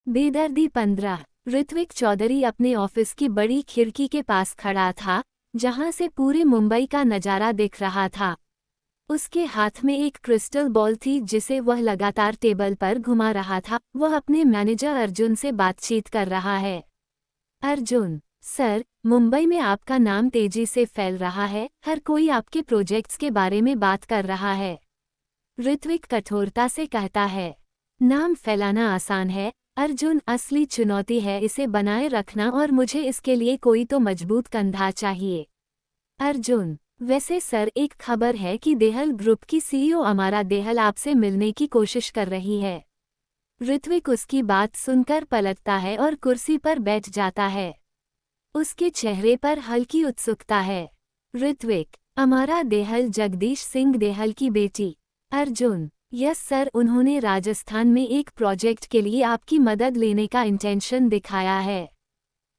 बेदर्दी 15। ऋत्विक चौधरी अपने ऑफिस की बड़ी खिड़की के पास खड़ा था, जहां से पूरे मुंबई का नजारा दिख रहा था। उसके हाथ में एक क्रिस्टल बॉल थी जिसे वह लगातार टेबल पर घुमा रहा था। वह अपने मैनेजर अर्जुन से बातचीत कर रहा है। अर्जुन: सर, मुंबई में आपका नाम तेजी से फैल रहा है, हर कोई आपके प्रोजेक्ट्स के बारे में बात कर रहा है। ऋत्विक कठोरता से कहता है। नाम फैलाना आसान है अर्जुन, असली चुनौती है इसे बनाए रखना, और मुझे इसके लिए कोई तो मजबूत कंधा चाहिए। अर्जुन: वैसे सर, एक खबर है कि देहल ग्रुप की सीईओ अमारा देहल आपसे मिलने की कोशिश कर रही है। ऋत्विक उसकी बात सुनकर पलटता है और कुर्सी पर बैठ जाता है। उसके चेहरे पर हल्की उत्सुकता है। ऋत्विक: अमारा देहल जगदीश सिंह देहल की बेटी? अर्जुन: यस सर, उन्होंने राजस्थान में एक प्रोजेक्ट के लिए आपकी मदद लेने का इंटेंशन दिखाया है।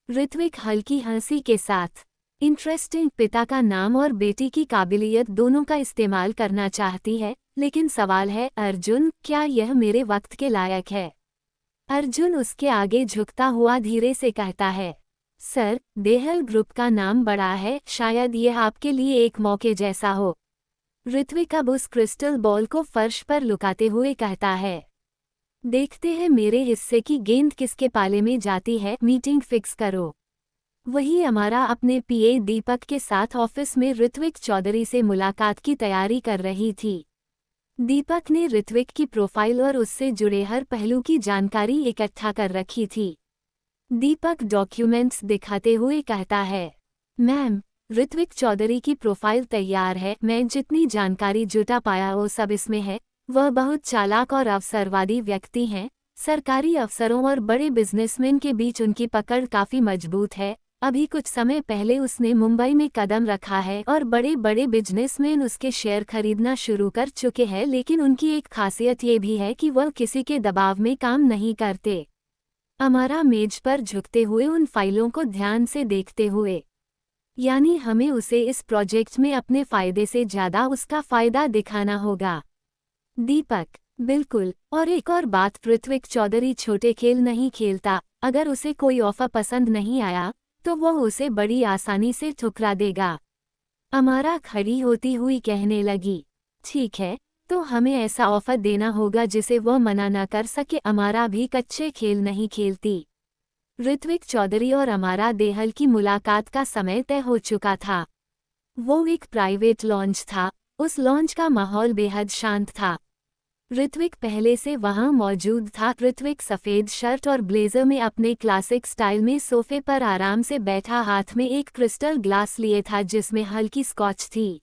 ऋत्विक हल्की हंसी के साथ: इंटरेस्टिंग, पिता का नाम और बेटी की काबिलियत दोनों का इस्तेमाल करना चाहती है, लेकिन सवाल है अर्जुन, क्या यह मेरे वक्त के लायक है? अर्जुन उसके आगे झुकता हुआ धीरे से कहता है। सर, देहल ग्रुप का नाम बड़ा है, शायद यह आपके लिए एक मौके जैसा हो। ऋत्विक अब उस क्रिस्टल बॉल को फर्श पर लुकाते हुए कहता है। देखते हैं मेरे हिस्से की गेंद किसके पाले में जाती है, मीटिंग फिक्स करो। वही अमारा अपने पीए दीपक के साथ ऑफिस में ऋत्विक चौधरी से मुलाकात की तैयारी कर रही थी। दीपक ने ऋत्विक की प्रोफाइल और उससे जुड़े हर पहलू की जानकारी इकट्ठा कर रखी थी। दीपक डॉक्यूमेंट्स दिखाते हुए कहता है। मैम, ऋत्विक चौधरी की प्रोफाइल तैयार है, मैं जितनी जानकारी जुटा पाया वो सब इसमें है। वह बहुत चालाक और अवसरवादी व्यक्ति हैं। सरकारी अफसरों और बड़े बिजनेसमैन के बीच उनकी पकड़ काफ़ी मजबूत है। अभी कुछ समय पहले उसने मुंबई में कदम रखा है और बड़े बड़े बिजनेसमैन उसके शेयर खरीदना शुरू कर चुके हैं, लेकिन उनकी एक खासियत ये भी है कि वह किसी के दबाव में काम नहीं करते। अमारा मेज पर झुकते हुए उन फाइलों को ध्यान से देखते हुए: यानी हमें उसे इस प्रोजेक्ट में अपने फायदे से ज़्यादा उसका फायदा दिखाना होगा। दीपक: बिल्कुल, और एक और बात, ऋत्विक चौधरी छोटे खेल नहीं खेलता। अगर उसे कोई ऑफर पसंद नहीं आया तो वह उसे बड़ी आसानी से ठुकरा देगा। अमारा खड़ी होती हुई कहने लगी। ठीक है, तो हमें ऐसा ऑफर देना होगा जिसे वह मना न कर सके। अमारा भी कच्चे खेल नहीं खेलती। ऋत्विक चौधरी और अमारा देहल की मुलाकात का समय तय हो चुका था। वो एक प्राइवेट लॉन्च था। उस लॉन्च का माहौल बेहद शांत था। ऋत्विक पहले से वहां मौजूद था। ऋत्विक सफ़ेद शर्ट और ब्लेजर में अपने क्लासिक स्टाइल में सोफे पर आराम से बैठा, हाथ में एक क्रिस्टल ग्लास लिए था जिसमें हल्की स्कॉच थी।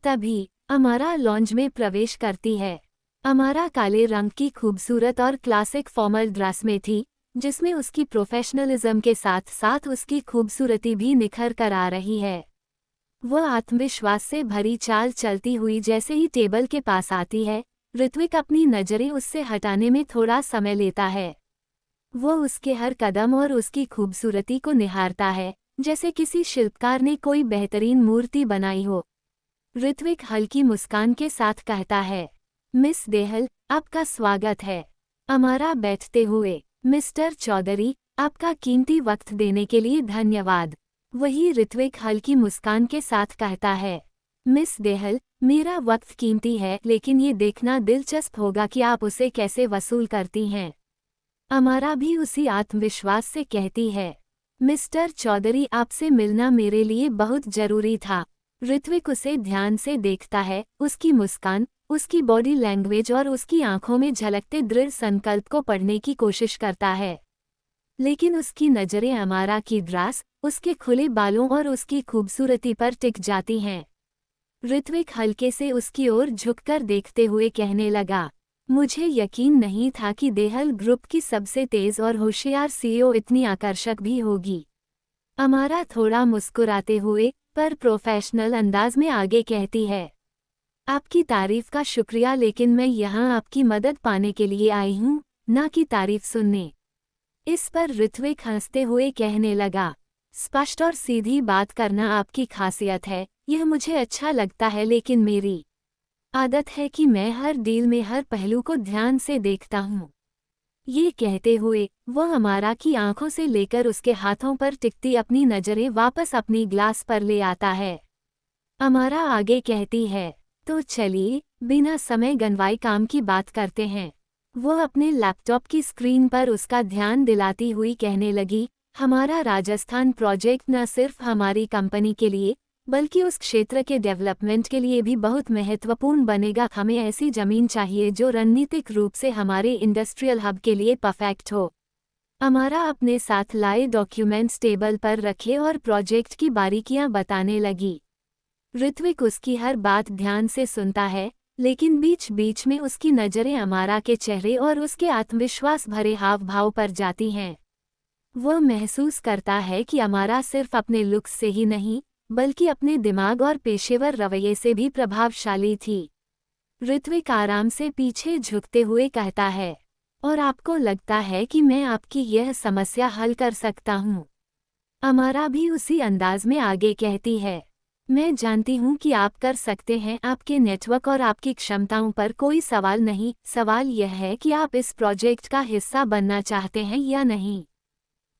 तभी अमारा लॉन्ज में प्रवेश करती है। अमारा काले रंग की खूबसूरत और क्लासिक फॉर्मल ड्रेस में थी, जिसमें उसकी प्रोफेशनलिज्म के साथ साथ उसकी खूबसूरती भी निखर कर आ रही है। वह आत्मविश्वास से भरी चाल चलती हुई जैसे ही टेबल के पास आती है, ऋत्विक अपनी नज़रें उससे हटाने में थोड़ा समय लेता है। वह उसके हर कदम और उसकी खूबसूरती को निहारता है, जैसे किसी शिल्पकार ने कोई बेहतरीन मूर्ति बनाई हो। ऋत्विक हल्की मुस्कान के साथ कहता है। मिस देहल, आपका स्वागत है। अमारा बैठते हुए: मिस्टर चौधरी, आपका कीमती वक्त देने के लिए धन्यवाद। वही ऋत्विक हल्की मुस्कान के साथ कहता है। मिस देहल, मेरा वक्त कीमती है, लेकिन ये देखना दिलचस्प होगा कि आप उसे कैसे वसूल करती हैं। अमारा भी उसी आत्मविश्वास से कहती है। मिस्टर चौधरी, आपसे मिलना मेरे लिए बहुत जरूरी था। ऋत्विक उसे ध्यान से देखता है। उसकी मुस्कान, उसकी बॉडी लैंग्वेज और उसकी आंखों में झलकते दृढ़ संकल्प को पढ़ने की कोशिश करता है, लेकिन उसकी नज़रें अमारा की ड्रेस, उसके खुले बालों और उसकी खूबसूरती पर टिक जाती हैं। ऋत्विक हल्के से उसकी ओर झुककर देखते हुए कहने लगा। मुझे यकीन नहीं था कि देहल ग्रुप की सबसे तेज और होशियार सीईओ इतनी आकर्षक भी होगी। अमारा थोड़ा मुस्कुराते हुए पर प्रोफेशनल अंदाज में आगे कहती है। आपकी तारीफ का शुक्रिया, लेकिन मैं यहाँ आपकी मदद पाने के लिए आई हूँ, ना कि तारीफ सुनने। इस पर ऋत्विक हंसते हुए कहने लगा। स्पष्ट और सीधी बात करना आपकी खासियत है, यह मुझे अच्छा लगता है, लेकिन मेरी आदत है कि मैं हर डील में हर पहलू को ध्यान से देखता हूँ। ये कहते हुए वह अमारा की आंखों से लेकर उसके हाथों पर टिकती अपनी नजरें वापस अपनी ग्लास पर ले आता है। अमारा आगे कहती है, तो चलिए बिना समय गंवाए काम की बात करते हैं। वह अपने लैपटॉप की स्क्रीन पर उसका ध्यान दिलाती हुई कहने लगी, हमारा राजस्थान प्रोजेक्ट न सिर्फ हमारी कंपनी के लिए बल्कि उस क्षेत्र के डेवलपमेंट के लिए भी बहुत महत्वपूर्ण बनेगा। हमें ऐसी जमीन चाहिए जो रणनीतिक रूप से हमारे इंडस्ट्रियल हब के लिए परफेक्ट हो। अमारा अपने साथ लाए डॉक्यूमेंट्स टेबल पर रखे और प्रोजेक्ट की बारीकियां बताने लगी। ऋत्विक उसकी हर बात ध्यान से सुनता है, लेकिन बीच बीच में उसकी नज़रें अमारा के चेहरे और उसके आत्मविश्वास भरे हाव भाव पर जाती हैं। वह महसूस करता है कि अमारा सिर्फ अपने लुक्स से ही नहीं बल्कि अपने दिमाग और पेशेवर रवैये से भी प्रभावशाली थी। ऋत्विक आराम से पीछे झुकते हुए कहता है, और आपको लगता है कि मैं आपकी यह समस्या हल कर सकता हूँ? अमारा भी उसी अंदाज में आगे कहती है, मैं जानती हूँ कि आप कर सकते हैं। आपके नेटवर्क और आपकी क्षमताओं पर कोई सवाल नहीं। सवाल यह है कि आप इस प्रोजेक्ट का हिस्सा बनना चाहते हैं या नहीं।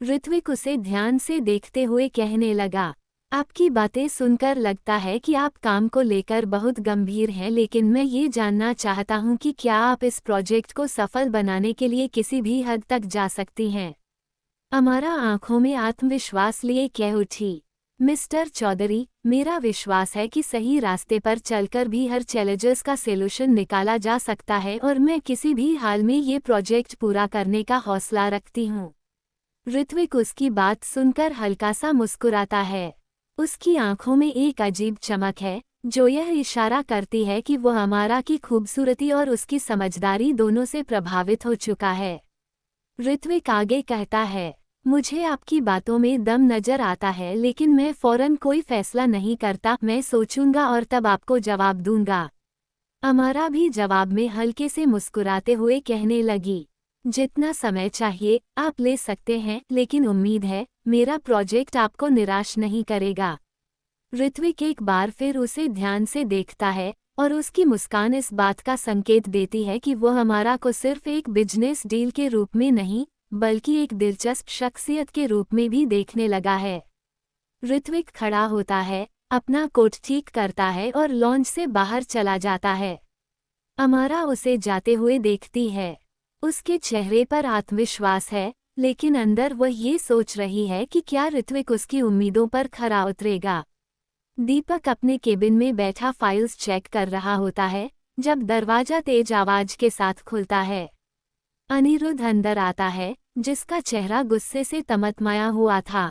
ऋत्विक उसे ध्यान से देखते हुए कहने लगा, आपकी बातें सुनकर लगता है कि आप काम को लेकर बहुत गंभीर हैं, लेकिन मैं ये जानना चाहता हूँ कि क्या आप इस प्रोजेक्ट को सफल बनाने के लिए किसी भी हद तक जा सकती हैं। अमारा आंखों में आत्मविश्वास लिए कह उठी, मिस्टर चौधरी, मेरा विश्वास है कि सही रास्ते पर चलकर भी हर चैलेंजेस का सॉल्यूशन निकाला जा सकता है और मैं किसी भी हाल में ये प्रोजेक्ट पूरा करने का हौसला रखती हूँ। ऋत्विक उसकी बात सुनकर हल्का सा मुस्कुराता है। उसकी आंखों में एक अजीब चमक है जो यह इशारा करती है कि वह अमारा की खूबसूरती और उसकी समझदारी दोनों से प्रभावित हो चुका है। ऋत्विक आगे कहता है, मुझे आपकी बातों में दम नजर आता है, लेकिन मैं फौरन कोई फैसला नहीं करता। मैं सोचूंगा और तब आपको जवाब दूंगा। अमारा भी जवाब में हल्के से मुस्कुराते हुए कहने लगी, जितना समय चाहिए आप ले सकते हैं, लेकिन उम्मीद है मेरा प्रोजेक्ट आपको निराश नहीं करेगा। ऋत्विक एक बार फिर उसे ध्यान से देखता है और उसकी मुस्कान इस बात का संकेत देती है कि वह अमारा को सिर्फ एक बिजनेस डील के रूप में नहीं बल्कि एक दिलचस्प शख्सियत के रूप में भी देखने लगा है। ऋत्विक खड़ा होता है, अपना कोट ठीक करता है और लॉन्च से बाहर चला जाता है। अमारा उसे जाते हुए देखती है। उसके चेहरे पर आत्मविश्वास है, लेकिन अंदर वह ये सोच रही है कि क्या ऋत्विक उसकी उम्मीदों पर खरा उतरेगा। दीपक अपने केबिन में बैठा फाइल्स चेक कर रहा होता है जब दरवाजा तेज आवाज के साथ खुलता है। अनिरुद्ध अंदर आता है, जिसका चेहरा गुस्से से तमतमाया हुआ था।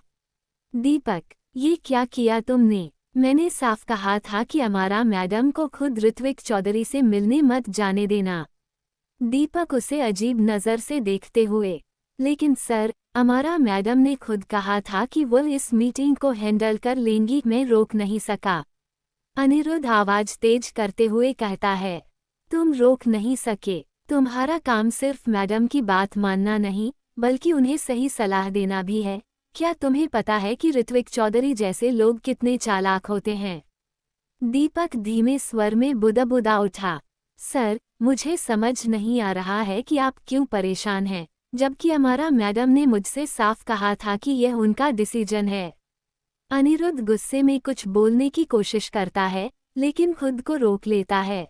दीपक, ये क्या किया तुमने? मैंने साफ कहा था कि अमारा मैडम को खुद ऋत्विक चौधरी से मिलने मत जाने देना। दीपक उसे अजीब नज़र से देखते हुए, लेकिन सर, अमारा मैडम ने खुद कहा था कि वह इस मीटिंग को हैंडल कर लेंगी। मैं रोक नहीं सका। अनिरुद्ध आवाज तेज करते हुए कहता है, तुम रोक नहीं सके। तुम्हारा काम सिर्फ मैडम की बात मानना नहीं बल्कि उन्हें सही सलाह देना भी है। क्या तुम्हें पता है कि ऋत्विक चौधरी जैसे लोग कितने चालाक होते हैं? दीपक धीमे स्वर में बुदबुदा उठा, सर, मुझे समझ नहीं आ रहा है कि आप क्यों परेशान हैं, जबकि हमारा मैडम ने मुझसे साफ कहा था कि यह उनका डिसीजन है। अनिरुद्ध गुस्से में कुछ बोलने की कोशिश करता है, लेकिन खुद को रोक लेता है।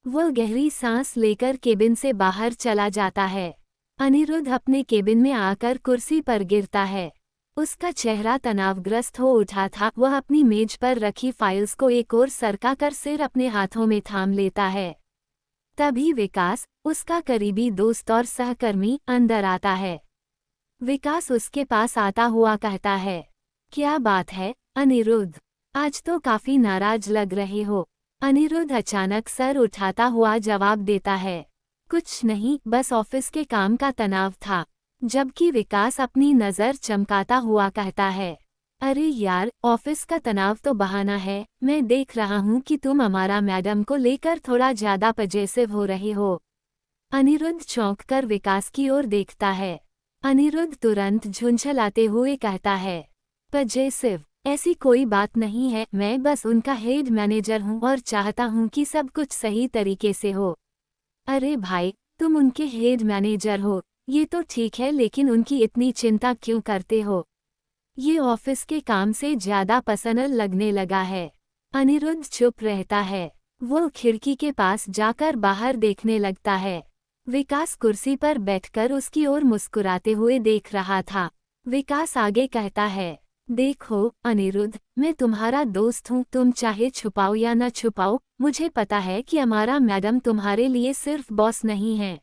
वह गहरी सांस लेकर केबिन से बाहर चला जाता है। अनिरुद्ध अपने केबिन में आकर कुर्सी पर गिरता है। उसका चेहरा तनावग्रस्त हो उठा था। वह अपनी मेज पर रखी फाइल्स को एक ओर सरका कर सिर अपने हाथों में थाम लेता है। तभी विकास, उसका करीबी दोस्त और सहकर्मी, अंदर आता है। विकास उसके पास आता हुआ कहता है, क्या बात है अनिरुद्ध, आज तो काफी नाराज लग रहे हो। अनिरुद्ध अचानक सर उठाता हुआ जवाब देता है, कुछ नहीं, बस ऑफिस के काम का तनाव था। जबकि विकास अपनी नज़र चमकाता हुआ कहता है, अरे यार, ऑफिस का तनाव तो बहाना है। मैं देख रहा हूँ कि तुम हमारा मैडम को लेकर थोड़ा ज्यादा पजेसिव हो रहे हो। अनिरुद्ध चौंककर विकास की ओर देखता है। अनिरुद्ध तुरंत झुंझलाते हुए कहता है, पजेसिव? ऐसी कोई बात नहीं है, मैं बस उनका हेड मैनेजर हूँ और चाहता हूँ कि सब कुछ सही तरीके से हो। अरे भाई, तुम उनके हेड मैनेजर हो, ये तो ठीक है, लेकिन उनकी इतनी चिंता क्यों करते हो? ये ऑफिस के काम से ज्यादा पर्सनल लगने लगा है। अनिरुद्ध चुप रहता है। वो खिड़की के पास जाकर बाहर देखने लगता है। विकास कुर्सी पर बैठकर उसकी ओर मुस्कुराते हुए देख रहा था। विकास आगे कहता है, देखो अनिरुद्ध, मैं तुम्हारा दोस्त हूँ, तुम चाहे छुपाओ या न छुपाओ, मुझे पता है कि हमारा मैडम तुम्हारे लिए सिर्फ बॉस नहीं है।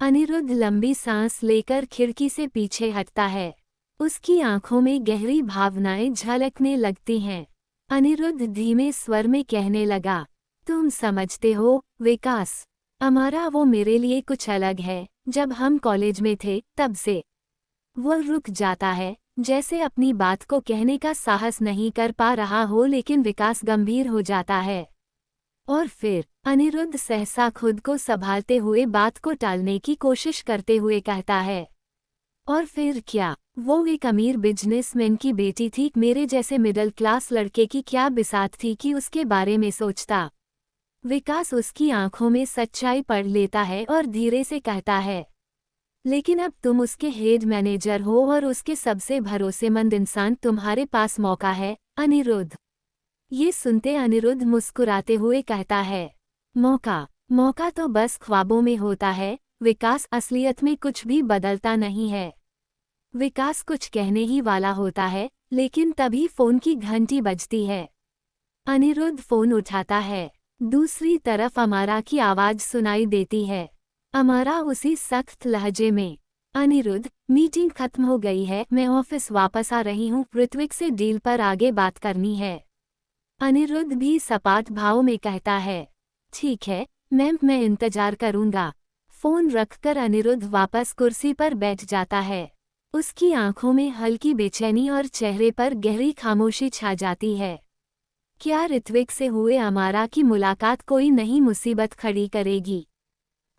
अनिरुद्ध लंबी सांस लेकर खिड़की से पीछे हटता है। उसकी आंखों में गहरी भावनाएं झलकने लगती हैं। अनिरुद्ध धीमे स्वर में कहने लगा, तुम समझते हो विकास, हमारा वो मेरे लिए कुछ अलग है। जब हम कॉलेज में थे तब से। वो रुक जाता है, जैसे अपनी बात को कहने का साहस नहीं कर पा रहा हो, लेकिन विकास गंभीर हो जाता है। और फिर अनिरुद्ध सहसा खुद को संभालते हुए बात को टालने की कोशिश करते हुए कहता है, और फिर क्या? वो एक अमीर बिजनेसमैन की बेटी थी, मेरे जैसे मिडिल क्लास लड़के की क्या बिसात थी कि उसके बारे में सोचता। विकास उसकी आंखों में सच्चाई पढ़ लेता है और धीरे से कहता है, लेकिन अब तुम उसके हेड मैनेजर हो और उसके सबसे भरोसेमंद इंसान, तुम्हारे पास मौका है अनिरुद्ध। ये सुनते अनिरुद्ध मुस्कुराते हुए कहता है, मौका तो बस ख्वाबों में होता है विकास, असलियत में कुछ भी बदलता नहीं है। विकास कुछ कहने ही वाला होता है, लेकिन तभी फोन की घंटी बजती है। अनिरुद्ध फोन उठाता है। दूसरी तरफ अमारा की आवाज सुनाई देती है। अमारा उसी सख्त लहजे में, अनिरुद्ध, मीटिंग खत्म हो गई है, मैं ऑफिस वापस आ रही हूँ, ऋत्विक से डील पर आगे बात करनी है। अनिरुद्ध भी सपाट भाव में कहता है, ठीक है मैम, मैं इंतजार करूंगा। फोन रखकर अनिरुद्ध वापस कुर्सी पर बैठ जाता है। उसकी आंखों में हल्की बेचैनी और चेहरे पर गहरी खामोशी छा जाती है। क्या ऋत्विक से हुए अमारा की मुलाकात कोई नई मुसीबत खड़ी करेगी?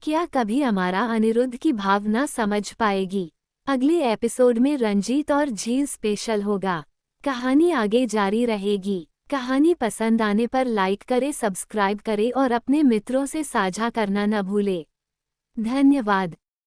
क्या कभी अमारा अनिरुद्ध की भावना समझ पाएगी? अगले एपिसोड में रंजीत और झील स्पेशल होगा। कहानी आगे जारी रहेगी। कहानी पसंद आने पर लाइक करें, सब्सक्राइब करें और अपने मित्रों से साझा करना न भूलें। धन्यवाद।